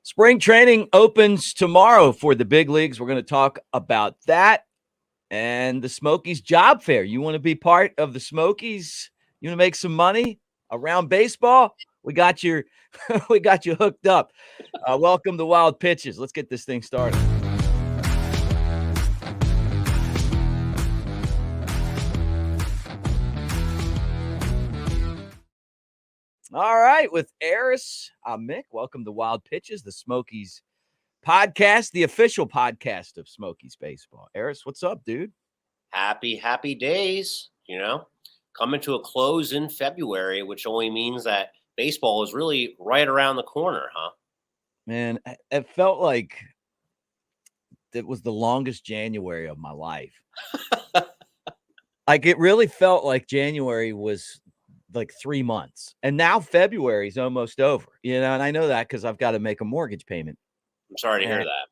Spring training opens tomorrow for the big leagues. We're going to talk about that and the Smokies Job Fair. You want to be part of the Smokies? You want to make some money around baseball? We got you. We got you hooked up. Welcome to Wild Pitches. Let's get this thing started. All right, with Aris, I'm Mick. Welcome to Wild Pitches, the Smokies podcast, the official podcast of Smokies baseball. Aris, what's up, dude? Happy days, coming to a close in February, which only means that baseball is really right around the corner, huh? Man, it felt like it was the longest January of my life. Like, it really felt like January was like 3 months, and now February is almost over, and I know that because I've got to make a mortgage payment. I'm sorry to hear that.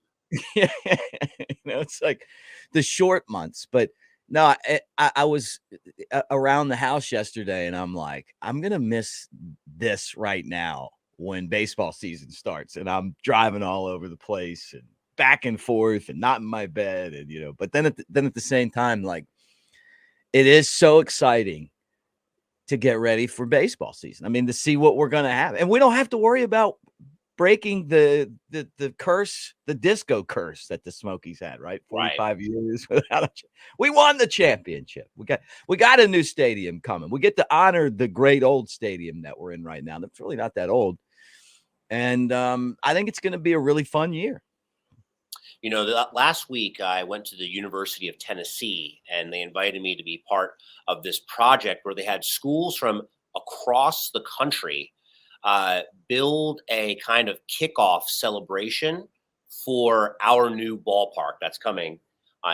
Yeah, it's like the short months, but no, I was around the house yesterday, and I'm like, I'm gonna miss this right now when baseball season starts, and I'm driving all over the place and back and forth, and not in my bed, and but then at the same time, like, it is so exciting to get ready for baseball season. I mean, to see what we're gonna have, and we don't have to worry about breaking the curse, the disco curse that the Smokies had, right? 45 years without we won the championship. We got a new stadium coming. We get to honor the great old stadium that we're in right now. That's really not that old. And I think it's going to be a really fun year. Last week I went to the University of Tennessee, and they invited me to be part of this project where they had schools from across the country build a kind of kickoff celebration for our new ballpark that's coming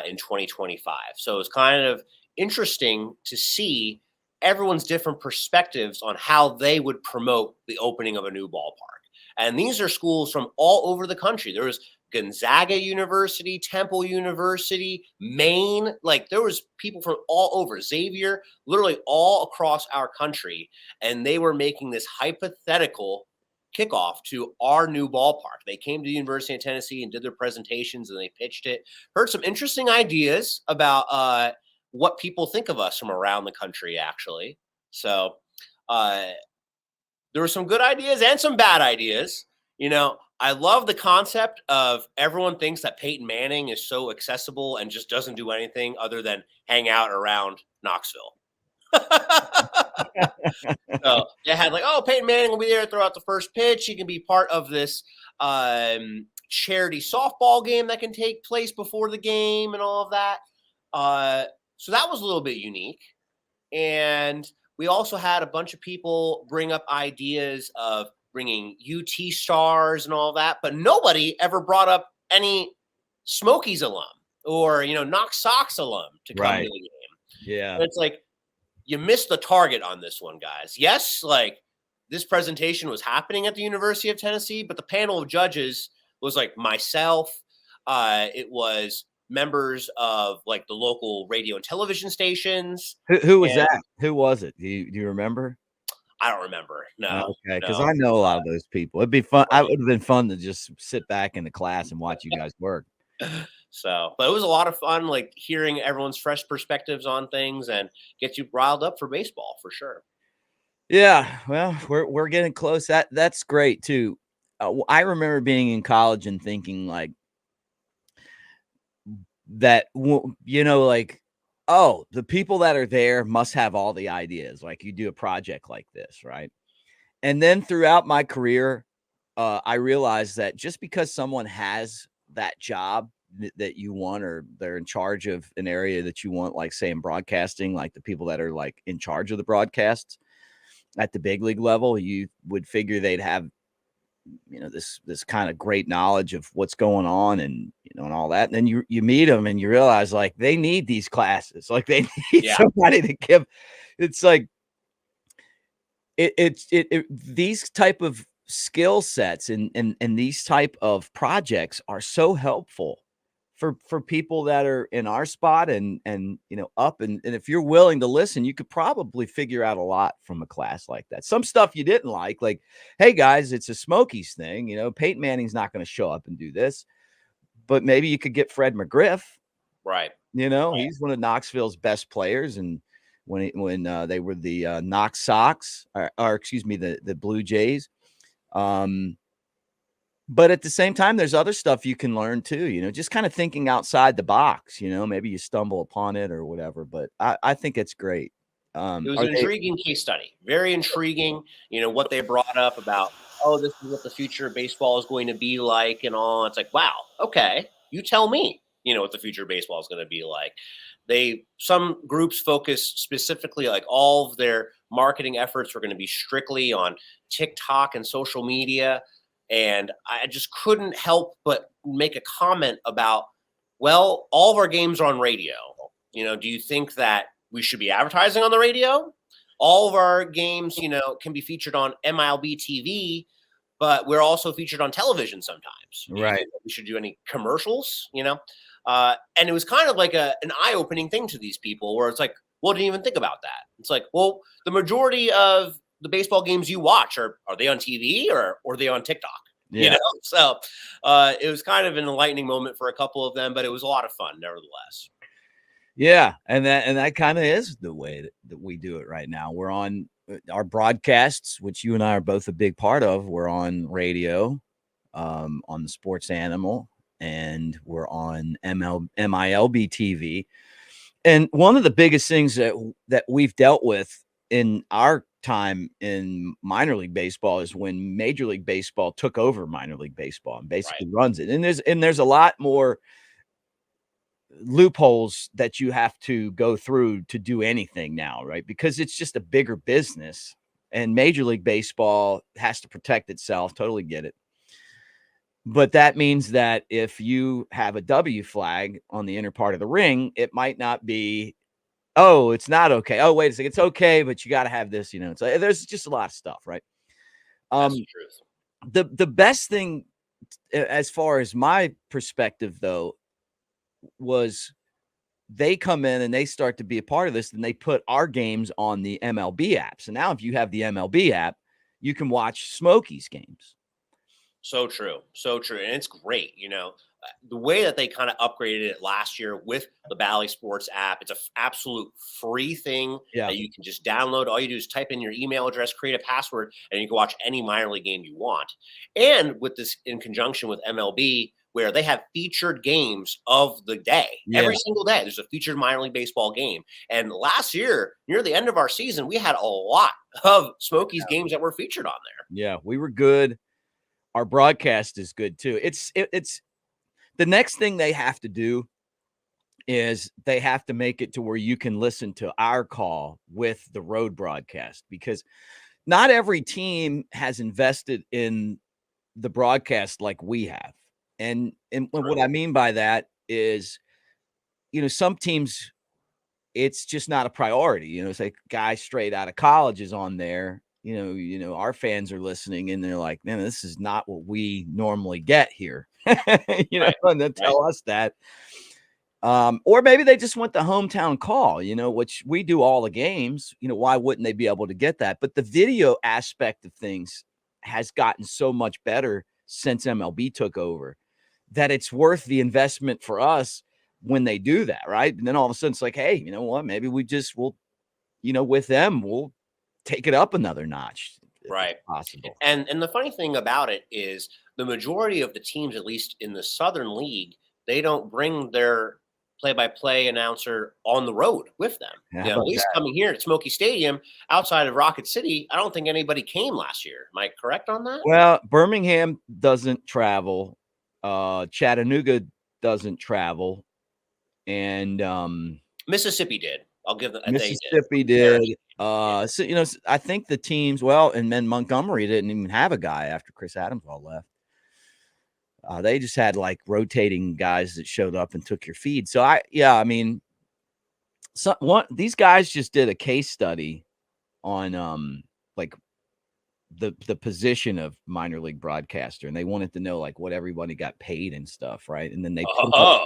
in 2025. So it's kind of interesting to see everyone's different perspectives on how they would promote the opening of a new ballpark. And these are schools from all over the country. There was Gonzaga University, Temple University, Maine. Like, there was people from all over, Xavier, literally all across our country. And they were making this hypothetical kickoff to our new ballpark. They came to the University of Tennessee and did their presentations, and they pitched it. Heard some interesting ideas about what people think of us from around the country, actually. So there were some good ideas and some bad ideas. I love the concept of everyone thinks that Peyton Manning is so accessible and just doesn't do anything other than hang out around Knoxville. So they had like, oh, Peyton Manning will be there, throw out the first pitch. He can be part of this charity softball game that can take place before the game and all of that. So that was a little bit unique. And we also had a bunch of people bring up ideas of bringing UT stars and all that, but nobody ever brought up any Smokies alum or, Knox Sox alum to come to the game. Yeah. And it's like, you missed the target on this one, guys. Yes, like, this presentation was happening at the University of Tennessee, but the panel of judges was like myself. It was members of like the local radio and television stations. Who was that? Who was it? Do you remember? I don't remember. No. Okay, because I know a lot of those people. It'd be fun. It would have been fun to just sit back in the class and watch you guys work. So, but it was a lot of fun, like hearing everyone's fresh perspectives on things and get you riled up for baseball for sure. Yeah, well, we're getting close. That's great too. I remember being in college and thinking like that. Like, oh, the people that are there must have all the ideas. Like, you do a project like this, right? And then throughout my career, I realized that just because someone has that job that you want, or they're in charge of an area that you want, like say in broadcasting, like the people that are like in charge of the broadcasts at the big league level, you would figure they'd have, this kind of great knowledge of what's going on and, and all that. And then you meet them and you realize like they need these classes, like they need somebody to give. It's like, these type of skill sets and these type of projects are so helpful for people that are in our spot and up and if you're willing to listen, you could probably figure out a lot from a class like that. Some stuff you didn't like, hey guys, it's a Smokies thing. Peyton Manning's not going to show up and do this, but maybe you could get Fred McGriff. Right. He's one of Knoxville's best players, and when they were the Knox Sox, or excuse me, the Blue Jays. But at the same time, there's other stuff you can learn too, just kind of thinking outside the box, maybe you stumble upon it or whatever. But I think it's great. It was an intriguing case study, very intriguing. What they brought up about, oh, this is what the future of baseball is going to be like and all. It's like, wow, okay, you tell me, what the future of baseball is going to be like. Some groups focus specifically, like all of their marketing efforts were going to be strictly on TikTok and social media. And I just couldn't help but make a comment about, well, all of our games are on radio. Do you think that we should be advertising on the radio? All of our games, can be featured on MLB TV, but we're also featured on television sometimes. Right. We should do any commercials, and it was kind of like an eye-opening thing to these people where it's like, well, didn't even think about that. It's like, well, the majority of the baseball games you watch are they on TV or are they on TikTok? Yeah. So it was kind of an enlightening moment for a couple of them, but it was a lot of fun nevertheless. Yeah, and that kind of is the way that we do it right now. We're on our broadcasts, which you and I are both a big part of. We're on radio, on the Sports Animal, and we're on MILB TV. And one of the biggest things that we've dealt with in our time in minor league baseball is when Major League Baseball took over minor league baseball and basically runs it. And there's a lot more loopholes that you have to go through to do anything now, right? Because it's just a bigger business, and Major League Baseball has to protect itself. Totally get it. But that means that if you have a W flag on the inner part of the ring, it might not be, oh, it's not okay. Oh, wait a second. It's okay, but you got to have this, So there's just a lot of stuff, right? That's the truth. The best thing, as far as my perspective, though, was they come in and they start to be a part of this, and they put our games on the MLB app. So now if you have the MLB app, you can watch Smokies games. So true. So true. And it's great. The way that they kind of upgraded it last year with the Bally Sports app, it's an absolute free thing that you can just download. All you do is type in your email address, create a password, and you can watch any minor league game you want. And with this in conjunction with MLB, where they have featured games of the day. Every single day, there's a featured minor league baseball game. And last year, near the end of our season, we had a lot of Smokies games that were featured on there. Yeah, we were good. Our broadcast is good too. It's the next thing they have to do is they have to make it to where you can listen to our call with the road broadcast, because not every team has invested in the broadcast like we have. And what I mean by that is, some teams, it's just not a priority. It's like a guy straight out of college is on there. Our fans are listening and they're like, man, this is not what we normally get here. And they tell us that. Or maybe they just want the hometown call, which we do all the games. Why wouldn't they be able to get that? But the video aspect of things has gotten so much better since MLB took over that it's worth the investment for us when they do that, right? And then all of a sudden it's like, hey, you know what? Maybe we just will, with them, we'll take it up another notch. Right. Possible. And the funny thing about it is the majority of the teams, at least in the Southern League, they don't bring their play-by-play announcer on the road with them. At least coming here at Smoky Stadium, outside of Rocket City, I don't think anybody came last year. Am I correct on that? Well, Birmingham doesn't travel. Chattanooga doesn't travel. And Mississippi did. I'll give them. Mississippi did. So, I think the teams, and then Montgomery didn't even have a guy after Chris Adams all left. They just had like rotating guys that showed up and took your feed. So these guys just did a case study on the position of minor league broadcaster, and they wanted to know like what everybody got paid and stuff, right? And then they put all Oh,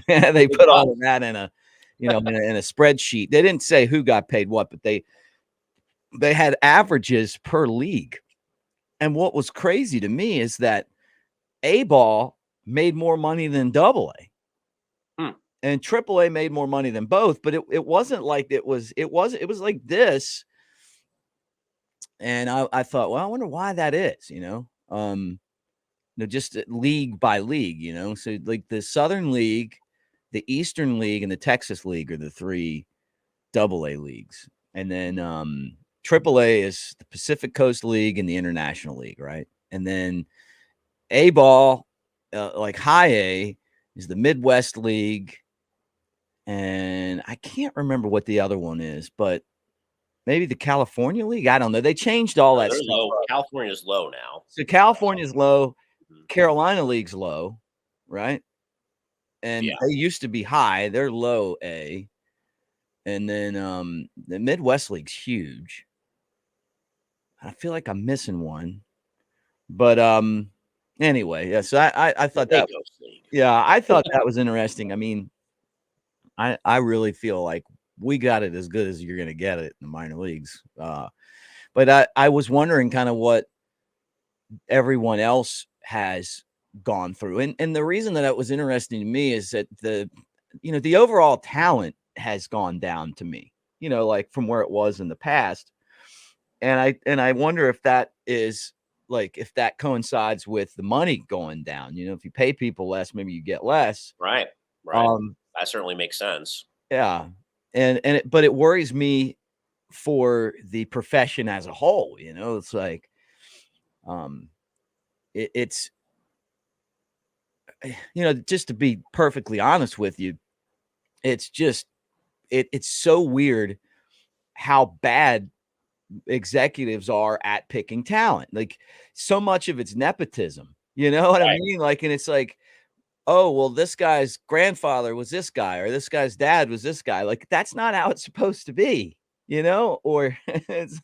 that, they big put all bucks. of that in a in a spreadsheet. They didn't say who got paid what, but they had averages per league. And what was crazy to me is that A ball made more money than double A. Hmm. And triple A made more money than both, but it wasn't like it was like this. And I thought, well, I wonder why that is, just league by league, So like the Southern League, the Eastern League, and the Texas League are the three double A leagues. And then triple A is the Pacific Coast League and the International League, right? And then A ball, like high A, is the Midwest League. And I can't remember what the other one is, but maybe the California League. I don't know. They changed all that They're stuff low. up. California's low now. So California's low, Mhm. Carolina League's low, right? And Yeah. they used to be high. They're low A. And then the Midwest League's huge. I feel like I'm missing one. But anyway, yeah. So I The thought that Pecos League. yeah, I thought that was interesting. I mean, I really feel like we got it as good as you're gonna get it in the minor leagues. But I was wondering kind of what everyone else has gone through. And the reason that it was interesting to me is that the overall talent has gone down to me, like from where it was in the past. And I wonder if that is like if that coincides with the money going down. If you pay people less, maybe you get less. Right. Right. Um, That certainly makes sense. yeah. But it worries me for the profession as a whole. It's like um it's just to be perfectly honest with you, it's just it's so weird how bad executives are at picking talent. Like so much of it's nepotism. You know what I Right. mean? Like, and it's like, oh, well, this guy's grandfather was this guy, or this guy's dad was this guy. Like, that's not how it's supposed to be, or it's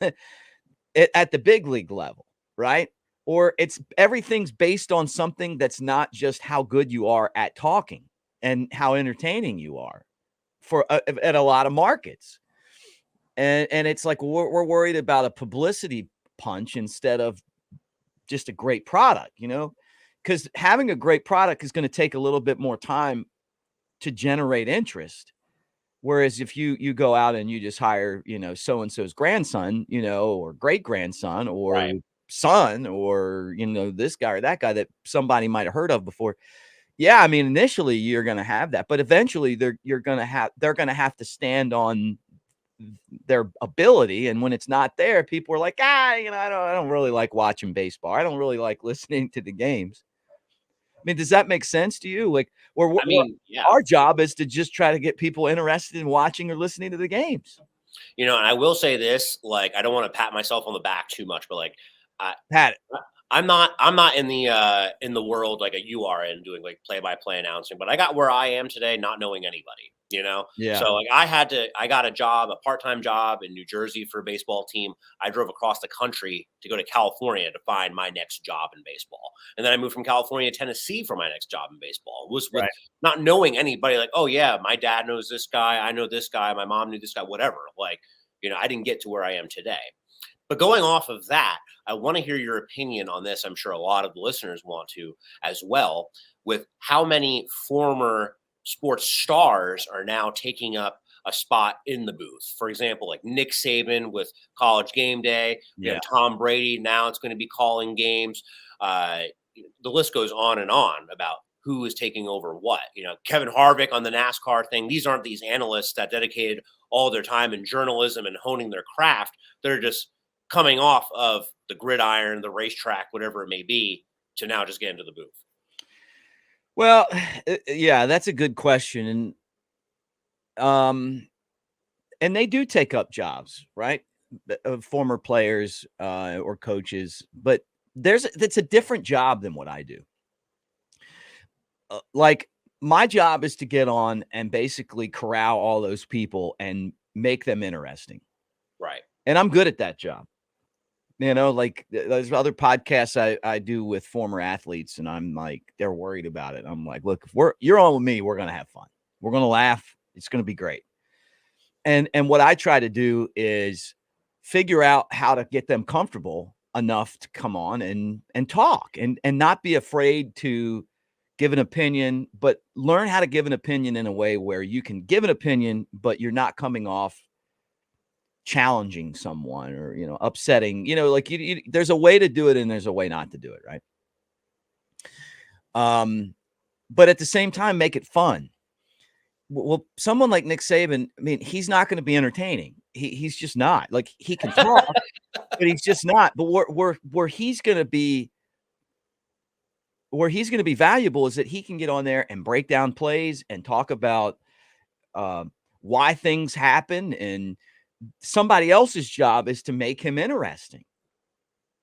at the big league level, right? Or it's everything's based on something that's not just how good you are at talking and how entertaining you are for at a lot of markets. And it's like we're worried about a publicity punch instead of just a great product, because having a great product is going to take a little bit more time to generate interest. Whereas if you go out and you just hire, so and so's grandson, or great grandson or Right. son or this guy or that guy that somebody might have heard of before. Yeah, I mean, initially you're going to have that, but eventually they're going to have to stand on their ability, and when it's not there, people are like, I don't really like watching baseball. I don't really like listening to the games. I mean, does that make sense to you? Like, or I mean, yeah. our job is to just try to get people interested in watching or listening to the games. And I will say this, like, I don't want to pat myself on the back too much, but like, I, Pat it. I'm not in the world like you are in doing like play-by-play announcing, but I got where I am today not knowing anybody, Yeah. So like I got a part-time job in New Jersey for a baseball team. I drove across the country to go to California to find my next job in baseball. And then I moved from California to Tennessee for my next job in baseball. It was with Right. not knowing anybody, like, oh yeah, my dad knows this guy, I know this guy, my mom knew this guy, whatever. Like, I didn't get to where I am today. But going off of that, I want to hear your opinion on this. I'm sure a lot of the listeners want to as well, with how many former sports stars are now taking up a spot in the booth. For example, like Nick Saban with College Game Day. We have Tom Brady. Now it's going to be calling games. The list goes on and on about who is taking over what. Kevin Harvick on the NASCAR thing. These aren't these analysts that dedicated all their time in journalism and honing their craft. They're just coming off of the gridiron, the racetrack, whatever it may be, to now just get into the booth? Well, yeah, that's a good question. And they do take up jobs, right? Former players or coaches, but it's a different job than what I do. Like my job is to get on and basically corral all those people and make them interesting. Right. And I'm good at that job. You know, like there's other podcasts I do with former athletes, and I'm like, they're worried about it. I'm like, look, if you're on with me, we're gonna have fun. We're gonna laugh. It's gonna be great. And what I try to do is figure out how to get them comfortable enough to come on and talk and not be afraid to give an opinion, but learn how to give an opinion in a way where you can give an opinion, but you're not coming off challenging someone or, upsetting, like there's a way to do it and there's a way not to do it. Right. Um, but at the same time, make it fun. Well, someone like Nick Saban, I mean, he's not going to be entertaining. He's just not. Like he can talk, but he's just not. But where he's going to be valuable is that he can get on there and break down plays and talk about why things happen. And somebody else's job is to make him interesting,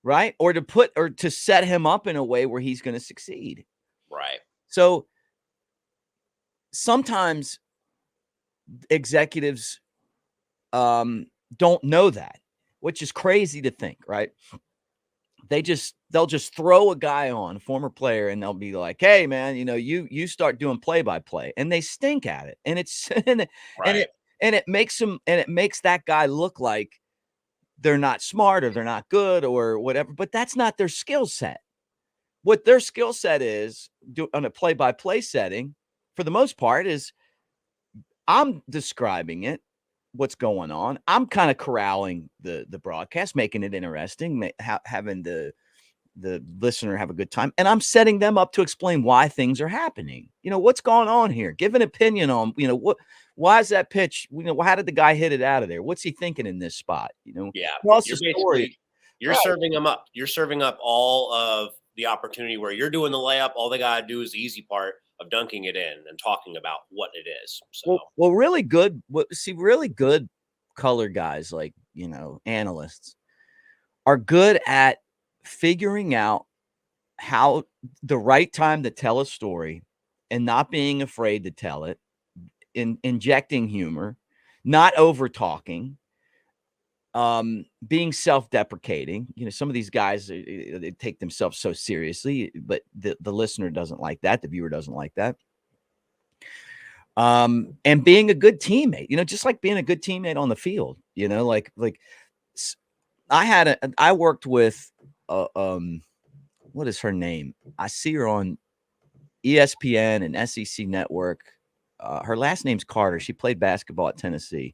right? Or to set him up in a way where he's going to succeed. Right. So sometimes executives don't know that, which is crazy to think, right? They'll just throw a guy on, a former player, and they'll be like, "Hey, man, you start doing play-by-play," and they stink at it, and it's and Right. it makes that guy look like they're not smart or they're not good or whatever, but that's not their skill set. What their skill set is on a play-by-play setting, for the most part, is I'm describing it, what's going on. I'm kind of corralling the broadcast, making it interesting, having the listener have a good time, and I'm setting them up to explain why things are happening. What's going on here? Give an opinion on, why is that pitch? How did the guy hit it out of there? What's he thinking in this spot? Yeah. What's the You're story? basically you're Right. serving them up. You're serving up all of the opportunity where you're doing the layup. All they gotta do is the easy part of dunking it in and talking about what it is. So Well, really good color guys like analysts are good at figuring out how the right time to tell a story and not being afraid to tell it, injecting humor, not over talking, being self-deprecating. Some of these guys they take themselves so seriously, but the listener doesn't like that, the viewer doesn't like that. And being a good teammate, just like being a good teammate on the field, I worked with what is her name? I see her on ESPN and SEC Network. Her last name's Carter. She played basketball at Tennessee.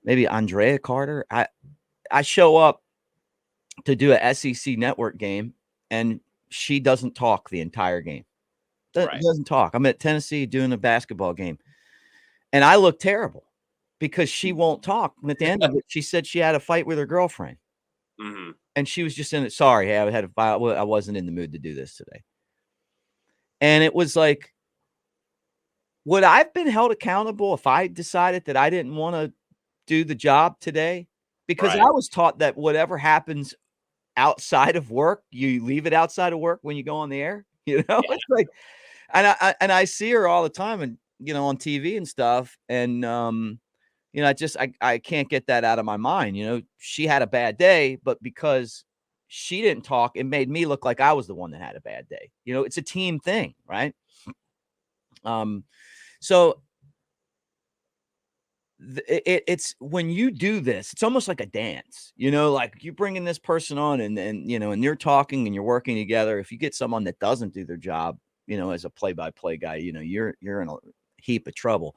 Maybe Andrea Carter. I show up to do a SEC Network game, and she doesn't talk the entire game. right. Doesn't talk. I'm at Tennessee doing a basketball game, and I look terrible because she won't talk. And at the end of it, she said she had a fight with her girlfriend, Hmm. and she was just in it. Sorry, I wasn't in the mood to do this today. And it was like, would I have been held accountable if I decided that I didn't want to do the job today? Because Right. I was taught that whatever happens outside of work, you leave it outside of work when you go on the air. Yeah. It's like, and I see her all the time, and on TV and stuff, and I can't get that out of my mind. She had a bad day, but because she didn't talk, it made me look like I was the one that had a bad day. It's a team thing, right? So it's when you do this, it's almost like a dance, like you bringing this person on and you're talking and you're working together. If you get someone that doesn't do their job, as a play-by-play guy, you're in a heap of trouble.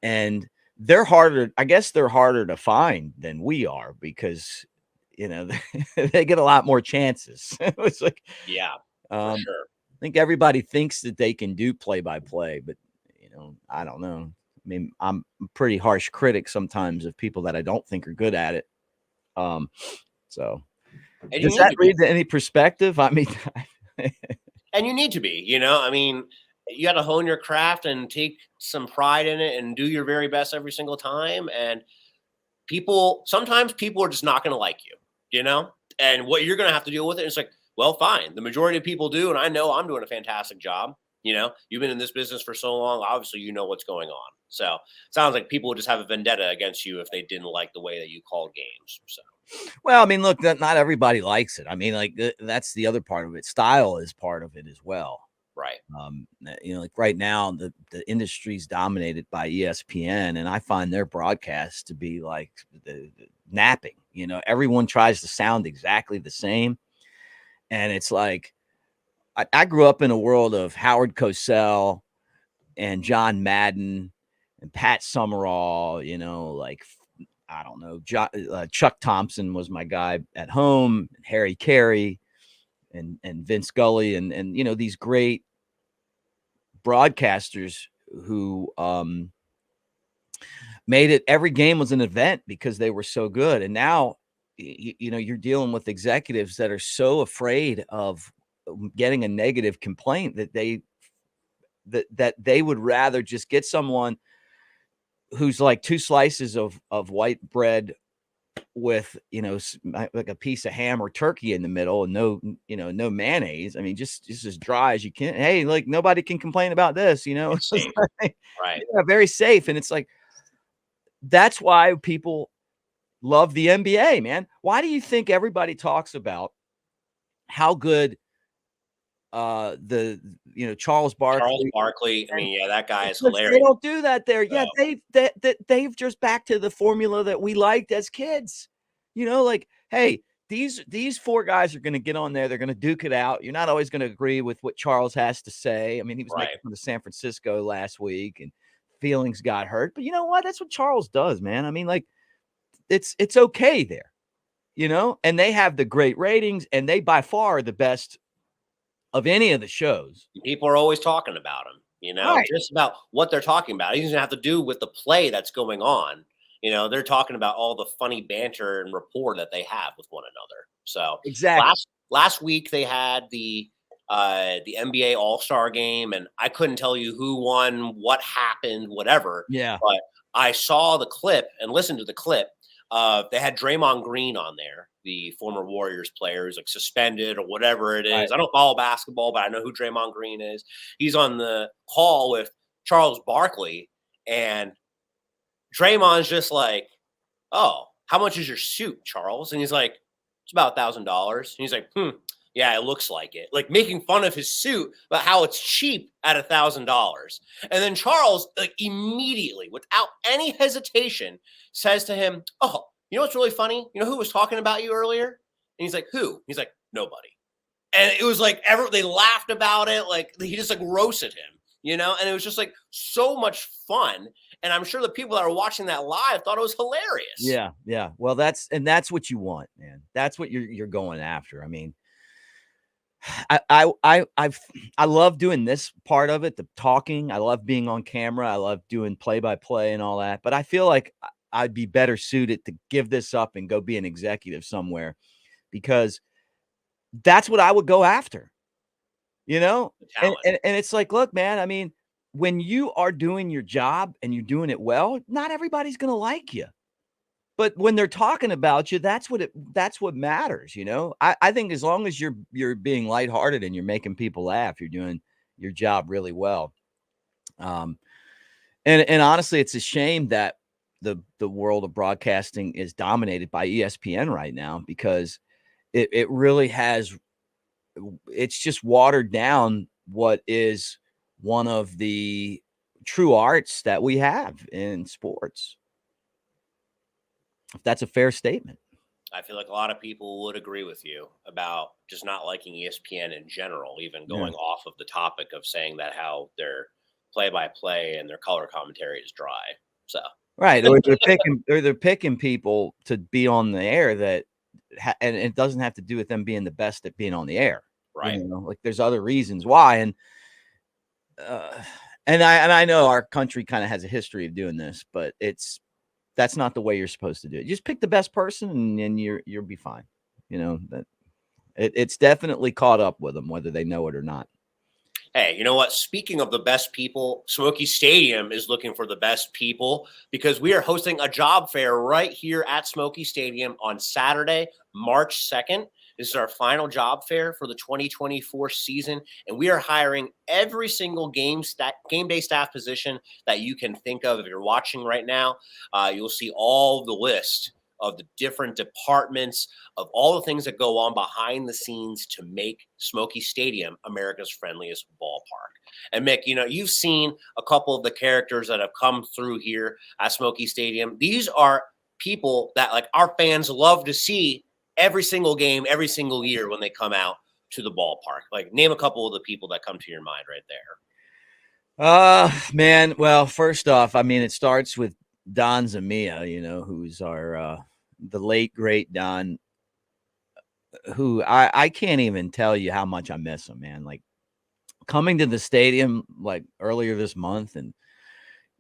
And I guess they're harder to find than we are because, they get a lot more chances. It's like, Yeah. For um, sure. I think everybody thinks that they can do play-by-play, but, I don't know. I mean, I'm a pretty harsh critic sometimes of people that I don't think are good at it. Um, so And you does need that to be. lead to any perspective? I mean, And you need to be. I mean, you got to hone your craft and take some pride in it and do your very best every single time. And sometimes people are just not going to like you. And what you're going to have to deal with it is like, well, fine. The majority of people do. And I know I'm doing a fantastic job. You've been in this business for so long. Obviously, you know what's going on. So it sounds like people would just have a vendetta against you if they didn't like the way that you called games. So Well, I mean, look, not everybody likes it. I mean, like that's the other part of it. Style is part of it as well. Right. Like right now, the industry's dominated by ESPN, and I find their broadcasts to be like the napping. Everyone tries to sound exactly the same, and it's like I grew up in a world of Howard Cosell and John Madden and Pat Summerall. Like I don't know, Chuck Thompson was my guy at home, Harry Carey, and Vince Gully, and these great broadcasters who made it. Every game was an event because they were so good. And now, you're dealing with executives that are so afraid of getting a negative complaint that they would rather just get someone who's like two slices of white bread with like a piece of ham or turkey in the middle and no mayonnaise. I mean, just as dry as you can. Hey, like nobody can complain about this. It's It's safe. like, Right. yeah, very safe. And it's like that's why people love the NBA, man. Why do you think everybody talks about how good the Charles Charles Barkley? Barkley. I mean, yeah, that guy is Because they hilarious. don't do that there. Yeah, So, they've just back to the formula that we liked as kids. Like, hey, these four guys are gonna get on there, they're gonna duke it out. You're not always gonna agree with what Charles has to say. I mean, he was right. making fun of San Francisco last week and feelings got hurt. But you know what? That's what Charles does, man. I mean, like, it's okay there, and they have the great ratings, and they by far are the best of any of the shows. People are always talking about him, Right. just about what they're talking about. It doesn't have to do with the play that's going on. They're talking about all the funny banter and rapport that they have with one another. So Exactly. last week they had the NBA All-Star game, and I couldn't tell you who won, what happened, whatever. Yeah. But I saw the clip and listened to the clip. They had Draymond Green on there, the former Warriors player who's like suspended or whatever it Right. is. I don't follow basketball, but I know who Draymond Green is. He's on the call with Charles Barkley, and Draymond's just like, "Oh, how much is your suit, Charles?" And he's like, "It's about $1,000." And he's like, yeah, it looks like it. Like making fun of his suit, but how it's cheap at $1,000. And then Charles, like immediately, without any hesitation, says to him, "Oh, you know what's really funny? You know who was talking about you earlier?" And he's like, "Who?" He's like, "Nobody." And it was like they laughed about it, like he just like roasted him, and it was just like so much fun. And I'm sure the people that are watching that live thought it was hilarious. Yeah, yeah. Well, that's what you want, man. That's what you're going after. I mean, I love doing this part of it, the talking. I love being on camera. I love doing play by play and all that. But I feel like I'd be better suited to give this up and go be an executive somewhere because that's what I would go after. The And talent. and it's like, look, man, I mean, when you are doing your job and you're doing it well, not everybody's gonna like you. But when they're talking about you, that's what matters. I think as long as you're being lighthearted and you're making people laugh, you're doing your job really well. Um, and honestly, it's a shame that the world of broadcasting is dominated by ESPN right now because it really has it's just watered down what is one of the true arts that we have in sports. If that's a fair statement. I feel like a lot of people would agree with you about just not liking ESPN in general, even Yeah. going off of the topic of saying that how their play by play and their color commentary is dry. So, Right, or they're picking people to be on the air that and it doesn't have to do with them being the best at being on the air, right. like, there's other reasons why, uh, and I know our country kinda has a history of doing this, but that's not the way you're supposed to do it. Just pick the best person and you'll be fine, that it's definitely caught up with them whether they know it or not. Hey, you know what? Speaking of the best people, Smoky Stadium is looking for the best people because we are hosting a job fair right here at Smoky Stadium on Saturday, March 2nd. This is our final job fair for the 2024 season, and we are hiring every single game day staff position that you can think of. If you're watching right now, you'll see all the list of the different departments, of all the things that go on behind the scenes to make Smoky Stadium America's friendliest ballpark. And Mick, you've seen a couple of the characters that have come through here at Smoky Stadium. These are people that like our fans love to see every single game, every single year when they come out to the ballpark. Like, name a couple of the people that come to your mind right there. Man, well, first off, I mean, it starts with Don Zamia, who's our the late great Don, who I can't even tell you how much I miss him, man. Like coming to the stadium like earlier this month and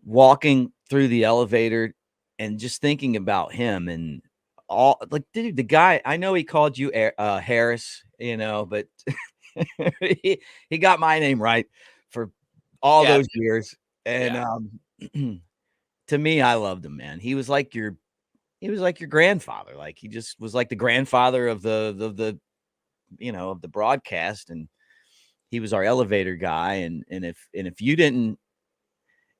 walking through the elevator and just thinking about him and all like, dude, the guy, I know he called you Harris, but he got my name right for all Yeah, those years. And yeah, to me, I loved him, man. He was like your grandfather. Like he just was like the grandfather of the broadcast, and he was our elevator guy. And if you didn't,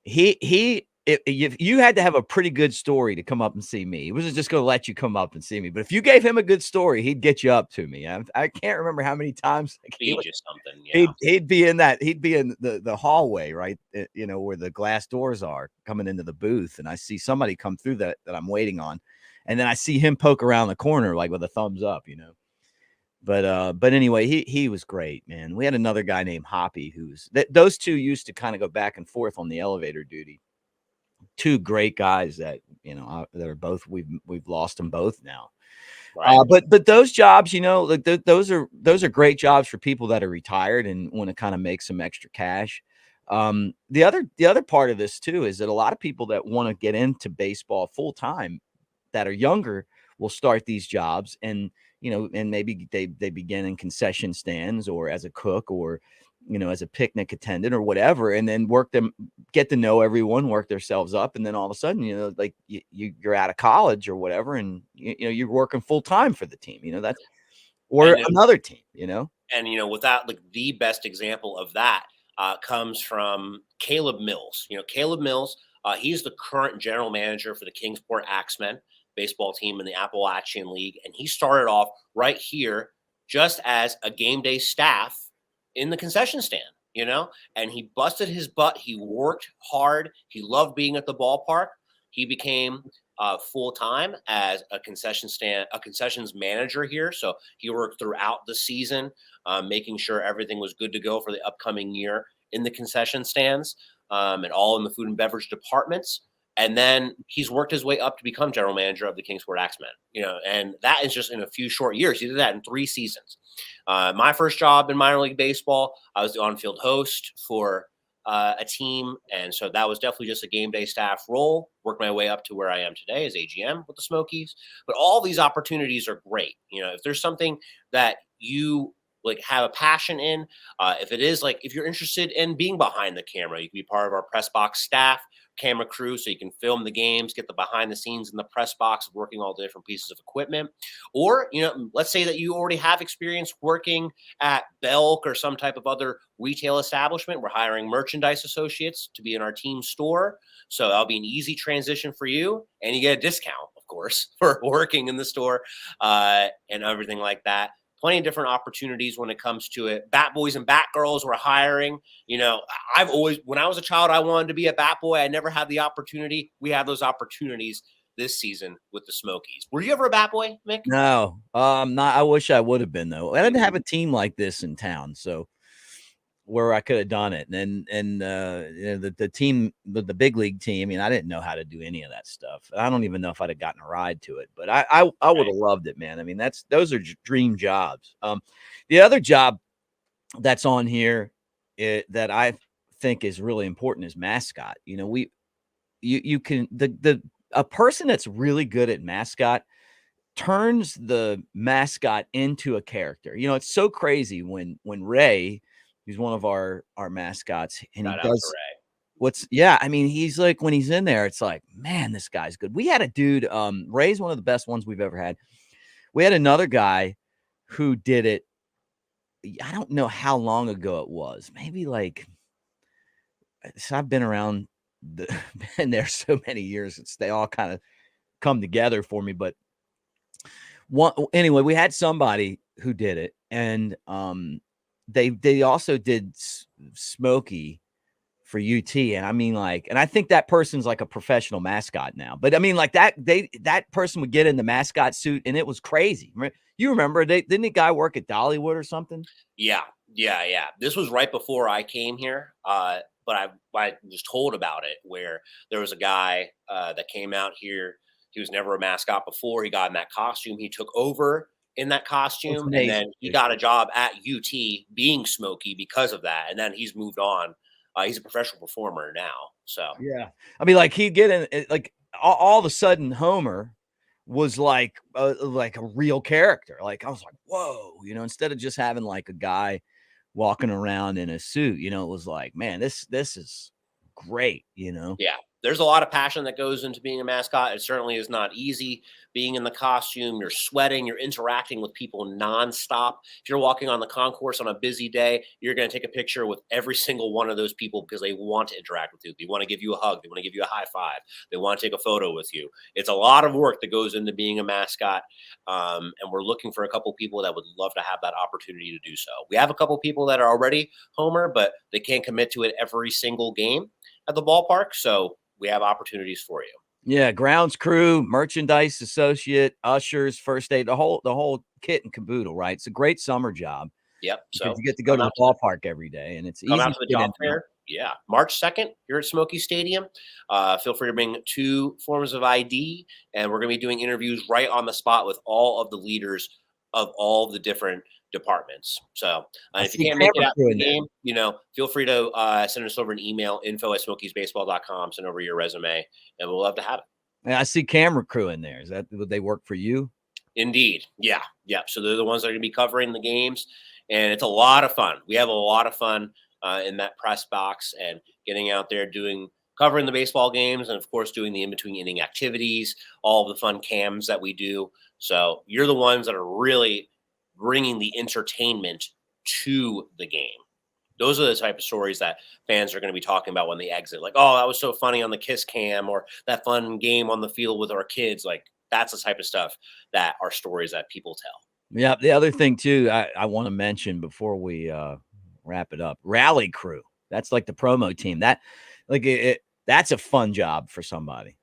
if you had to have a pretty good story to come up and see me. He wasn't just going to let you come up and see me, but if you gave him a good story, he'd get you up to me. I can't remember how many times like, feed you something. Yeah, he'd be in the hallway, right? Where the glass doors are coming into the booth, and I see somebody come through that I'm waiting on, and then I see him poke around the corner like with a thumbs up. But anyway, he was great, man. We had another guy named Hoppy those two used to kind of go back and forth on the elevator duty. Two great guys that are both we've lost them both now. right. But those jobs, like those are great jobs for people that are retired and want to kind of make some extra cash. The other part of this too is that a lot of people that want to get into baseball full time that are younger will start these jobs and maybe they begin in concession stands or as a cook or as a picnic attendant or whatever, and then get to know everyone, work themselves up, and then all of a sudden like you're out of college or whatever, and you're working full time for the team, that's or And another team. without like the best example of that comes from Caleb Mills. Caleb Mills, he's the current general manager for the Kingsport Axemen baseball team in the Appalachian League, and he started off right here just as a game day staff in the concession stand. And he busted his butt. He worked hard. He loved being at the ballpark. He became full time as a concessions manager here. So he worked throughout the season, making sure everything was good to go for the upcoming year in the concession stands and all in the food and beverage departments. And then he's worked his way up to become general manager of the Kingsport Axemen. And that is just in a few short years. He did that in 3 seasons. My first job in minor league baseball, I was the on-field host for a team. And so that was definitely just a game day staff role. Worked my way up to where I am today as AGM with the Smokies. But all these opportunities are great. If there's something that you like have a passion in, if it is like if you're interested in being behind the camera, you can be part of our press box staff, camera crew, so you can film the games, get the behind the scenes in the press box, working all the different pieces of equipment. Or, let's say that you already have experience working at Belk or some type of other retail establishment. We're hiring merchandise associates to be in our team store. So that'll be an easy transition for you. And you get a discount, of course, for working in the store and everything like that. Plenty of different opportunities when it comes to it. Bat boys and bat girls we're hiring. I've always, when I was a child, I wanted to be a bat boy. I never had the opportunity. We have those opportunities this season with the Smokies. Were you ever a bat boy, Mick? No, not. I wish I would have been though. I didn't have a team like this in town, so where I could have done it. And the team, the big league team. I mean, I didn't know how to do any of that stuff. I don't even know if I'd have gotten a ride to it, but I would have loved it, man. I mean, those are dream jobs. The other job that's on here that I think is really important is mascot. You can a person that's really good at mascot turns the mascot into a character. It's so crazy when Ray, who's one of our mascots, and he Shout out to does Ray. I mean, he's like, when he's in there, it's like, man, this guy's good. We had a dude, Ray's one of the best ones we've ever had. We had another guy who did it. I don't know how long ago it was. Maybe like, so I've been around been there so many years. They all kind of come together for me, but Anyway, we had somebody who did it, and they also did Smokey for UT, and I mean, like, and I think that person's like a professional mascot now. But I mean, like that person would get in the mascot suit, and it was crazy. You remember didn't the guy work at Dollywood or something? Yeah, yeah. This was right before I came here, but I was told about it where there was a guy that came out here. He was never a mascot before. He got in that costume. He took over in that It's costume, and amazing, then he dude. got a job at UT being Smokey because of that. And then he's moved on. He's a professional performer now. So Yeah, I mean, like he'd get in, like all of a sudden, Homer was like a real character. Like I was like, whoa, instead of just having like a guy walking around in a suit, it was like, man, this is great. yeah, there's a lot of passion that goes into being a mascot. It certainly is not easy being in the costume. You're sweating, you're interacting with people nonstop. If you're walking on the concourse on a busy day, you're going to take a picture with every single one of those people because they want to interact with you. They want to give you a hug. They want to give you a high five. They want to take a photo with you. It's a lot of work that goes into being a mascot. And we're looking for a couple people that would love to have that opportunity to do so. We have a couple people that are already Homer, but they can't commit to it every single game at the ballpark. So we have opportunities for you. Yeah, grounds crew, merchandise associate, ushers, first aid, the whole kit and caboodle, right? It's a great summer job Yep. because So you get to go come to the out to the ballpark every day, and it's come easy out to to the get in job and out. fair. Yeah, March 2nd here at Smoky Stadium. Feel free to bring 2 forms of ID, and we're going to be doing interviews right on the spot with all of the leaders of all the different departments. So I if you see can't make it camera out crew to in the there. game, feel free to send us over an email, info@smokiesbaseball.com. Send over your resume, and we'll love to have it. And I see camera crew in there. Is that would they work for you? Indeed. Yeah. Yeah. So they're the ones that are going to be covering the games. And it's a lot of fun. We have a lot of fun in that press box and getting out there covering the baseball games and, of course, doing the in between inning activities, all the fun cams that we do. So you're the ones that are really bringing the entertainment to the game. Those are the type of stories that fans are going to be talking about when they exit. Like, oh, that was so funny on the Kiss Cam, or that fun game on the field with our kids. Like, that's the type of stuff that are stories that people tell. Yeah. The other thing too, I want to mention before we wrap it up, rally crew. That's like the promo team. That's a fun job for somebody.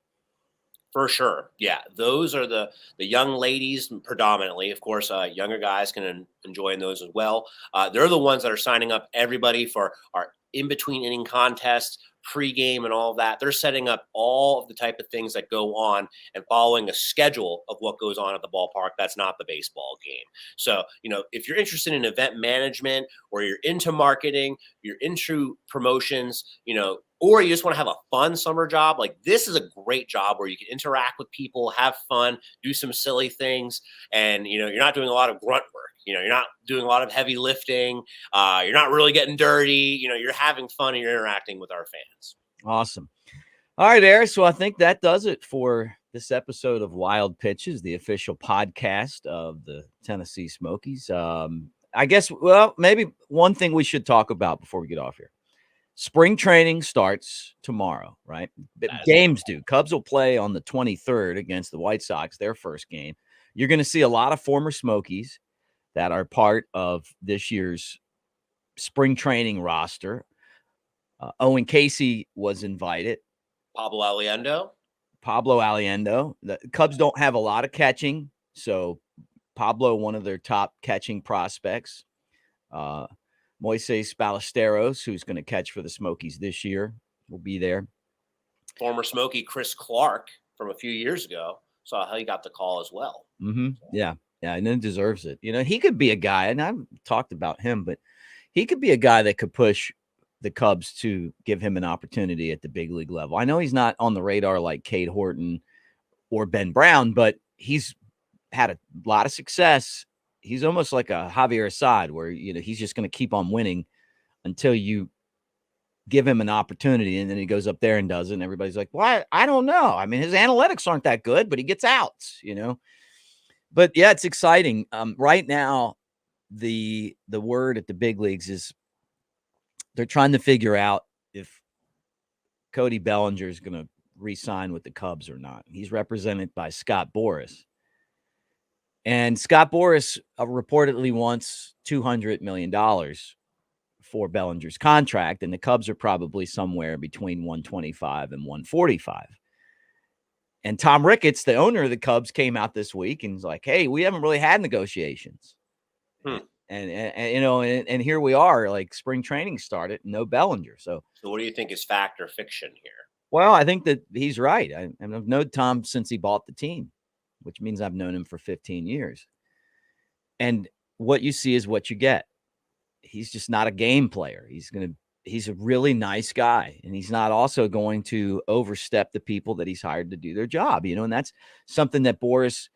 For sure. Yeah. Those are the young ladies predominantly. Of course, younger guys can enjoy those as well. They're the ones that are signing up everybody for our in between inning contests, pregame, and all of that. They're setting up all of the type of things that go on and following a schedule of what goes on at the ballpark. That's not the baseball game. So, if you're interested in event management, or you're into marketing, you're into promotions, or you just want to have a fun summer job, like this is a great job where you can interact with people, have fun, do some silly things, and you're not doing a lot of grunt work. You're not doing a lot of heavy lifting. You're not really getting dirty. You're having fun and you're interacting with our fans. Awesome. All right, Aris. So I think that does it for this episode of Wild Pitches, the official podcast of the Tennessee Smokies. I guess, well, maybe one thing we should talk about before we get off here. Spring training starts tomorrow, right? Games do. Cubs will play on the 23rd against the White Sox, their first game. You're going to see a lot of former Smokies that are part of this year's spring training roster. Owen Casey was invited. Pablo Aliendo. The Cubs don't have a lot of catching, so Pablo, one of their top catching prospects. Moises Ballesteros, who's going to catch for the Smokies this year, will be there. Former Smoky Chris Clark from a few years ago saw how he got the call as well. Mm-hmm. Yeah, and then deserves it. He could be a guy, and I've talked about him, but he could be a guy that could push the Cubs to give him an opportunity at the big league level. I know he's not on the radar like Cade Horton or Ben Brown, but he's had a lot of success. He's almost like a Javier Assad, where he's just going to keep on winning until you give him an opportunity, and then he goes up there and does it, and everybody's like, "Well, I don't know. I mean, his analytics aren't that good, but he gets outs, But yeah, it's exciting. Right now, the word at the big leagues is they're trying to figure out if Cody Bellinger is going to re-sign with the Cubs or not. He's represented by Scott Boras. And Scott Boras reportedly wants $200 million for Bellinger's contract, and the Cubs are probably somewhere between 125 and 145. And Tom Ricketts, the owner of the Cubs, came out this week and was like, "Hey, we haven't really had negotiations." Hmm. And here we are, like spring training started, no Bellinger. So what do you think is fact or fiction here? Well, I think that he's right. I've known Tom since he bought the team, which means I've known him for 15 years. And what you see is what you get. He's just not a game player. He's a really nice guy, and he's not also going to overstep the people that he's hired to do their job, and that's something that Boras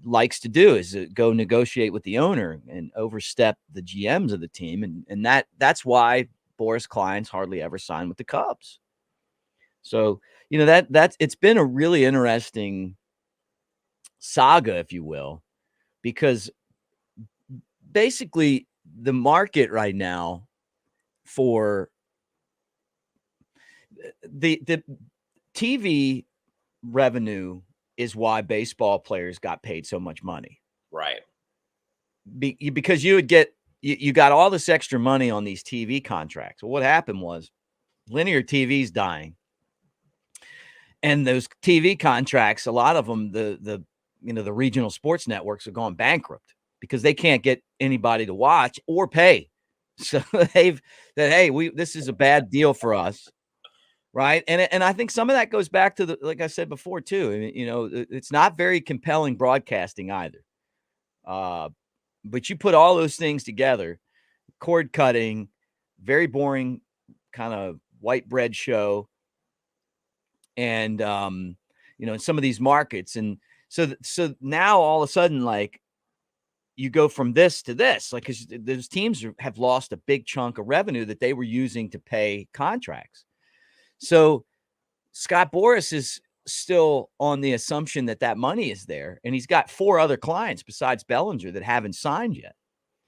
likes to do, is go negotiate with the owner and overstep the GMs of the team. And that's why Boras clients hardly ever sign with the Cubs. So, that's it's been a really interesting saga, if you will, because basically the market right now for the TV revenue is why baseball players got paid so much money. Right. Because you got all this extra money on these TV contracts. Well, what happened was linear TV's dying. And those TV contracts, a lot of them, the regional sports networks are going bankrupt because they can't get anybody to watch or pay. So they've said, "Hey, this is a bad deal for us." Right. And I think some of that goes back to like I said before, too. I mean, it's not very compelling broadcasting either. But you put all those things together, cord cutting, very boring kind of white bread show. And, in some of these markets. And so now all of a sudden, like, you go from this to this, like, because those teams have lost a big chunk of revenue that they were using to pay contracts. So Scott Boras is still on the assumption that money is there. And he's got 4 other clients besides Bellinger that haven't signed yet.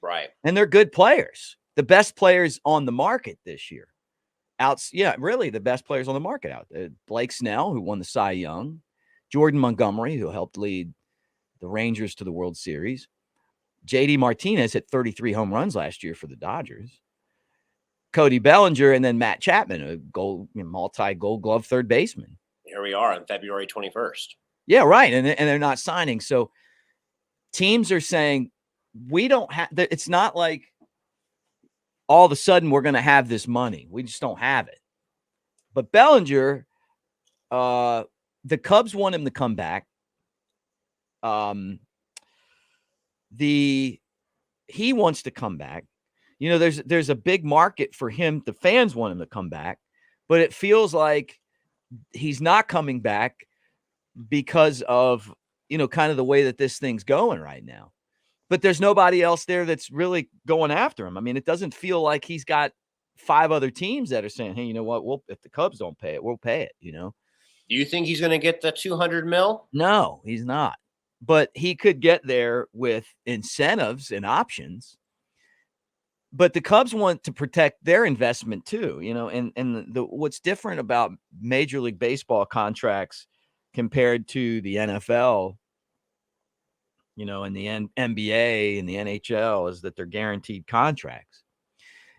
Right. And they're good players, the best players on the market this year. Really the best players on the market out there. Blake Snell, who won the Cy Young, Jordan Montgomery, who helped lead the Rangers to the World Series, JD Martinez hit 33 home runs last year for the Dodgers, Cody Bellinger, and then Matt Chapman, a multi-Gold Glove third baseman. Here we are on February 21st. Yeah, right, and they're not signing. So teams are saying, we don't have. It's not like all of a sudden we're going to have this money. We just don't have it. But Bellinger, the Cubs want him to come back. He wants to come back. There's a big market for him. The fans want him to come back, but it feels like he's not coming back because of, kind of the way that this thing's going right now. But there's nobody else there that's really going after him. I mean, it doesn't feel like he's got 5 other teams that are saying, "Hey, you know what? If the Cubs don't pay it, we'll pay it." Do you think he's going to get the $200 million? No, he's not. But he could get there with incentives and options. But the Cubs want to protect their investment too, and what's different about Major League Baseball contracts compared to the NFL, and the NBA and the NHL, is that they're guaranteed contracts.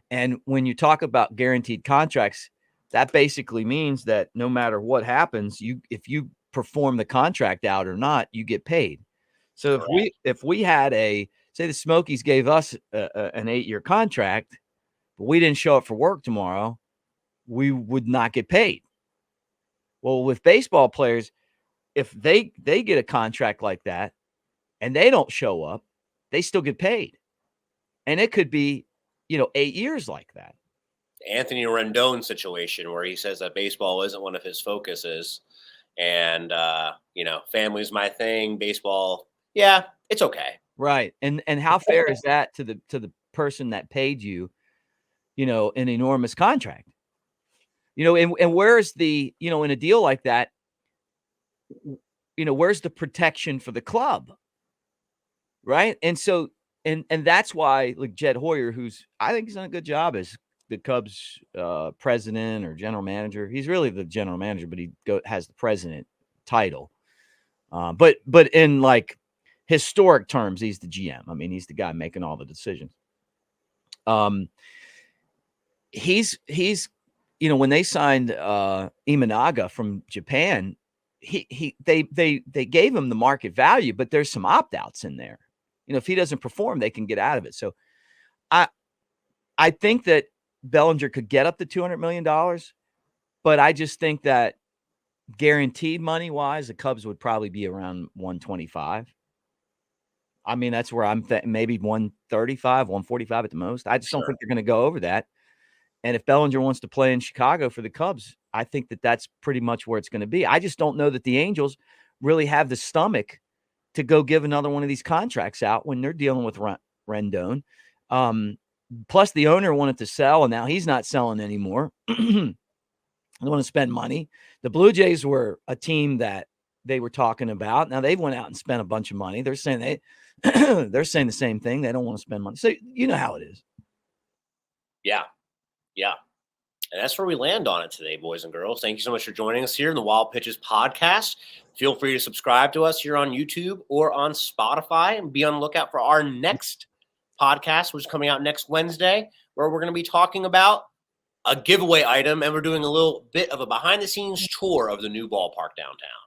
And when you talk about guaranteed contracts, that basically means that no matter what happens, if you perform the contract out or not, you get paid. So if we had say the Smokies gave us an 8-year contract, but we didn't show up for work tomorrow, we would not get paid. Well, with baseball players, if they get a contract like that and they don't show up, they still get paid. And it could be, 8 years like that. Anthony Rendon situation where he says that baseball isn't one of his focuses, and family's my thing. Baseball, yeah, it's okay. Right. And how fair is that to the person that paid you, an enormous contract? And where's the, in a deal like that, where's the protection for the club? Right. And so, and that's why, like, Jed Hoyer, I think he's done a good job as the Cubs president or general manager. He's really the general manager, but he has the president title. But in, like, historic terms, he's the GM. I mean, he's the guy making all the decisions. He's when they signed Imanaga from Japan, they gave him the market value, but there's some opt-outs in there. If he doesn't perform, they can get out of it. So I think that Bellinger could get up to $200 million, but I just think that guaranteed money-wise, the Cubs would probably be around 125. I mean, that's where I'm maybe 135, 145 at the most. I just don't think they're going to go over that. And if Bellinger wants to play in Chicago for the Cubs, I think that that's pretty much where it's going to be. I just don't know that the Angels really have the stomach to go give another one of these contracts out when they're dealing with Rendon. Plus, the owner wanted to sell, and now he's not selling anymore. They want to spend money. The Blue Jays were a team that they were talking about. Now they went out and spent a bunch of money. They're saying they're saying the same thing. They don't want to spend money. So you know how it is. Yeah. Yeah. And that's where we land on it today, boys and girls. Thank you so much for joining us here in the Wild Pitches podcast. Feel free to subscribe to us here on YouTube or on Spotify, and be on the lookout for our next podcast, which is coming out next Wednesday, where we're going to be talking about a giveaway item, and we're doing a little bit of a behind-the-scenes tour of the new ballpark downtown.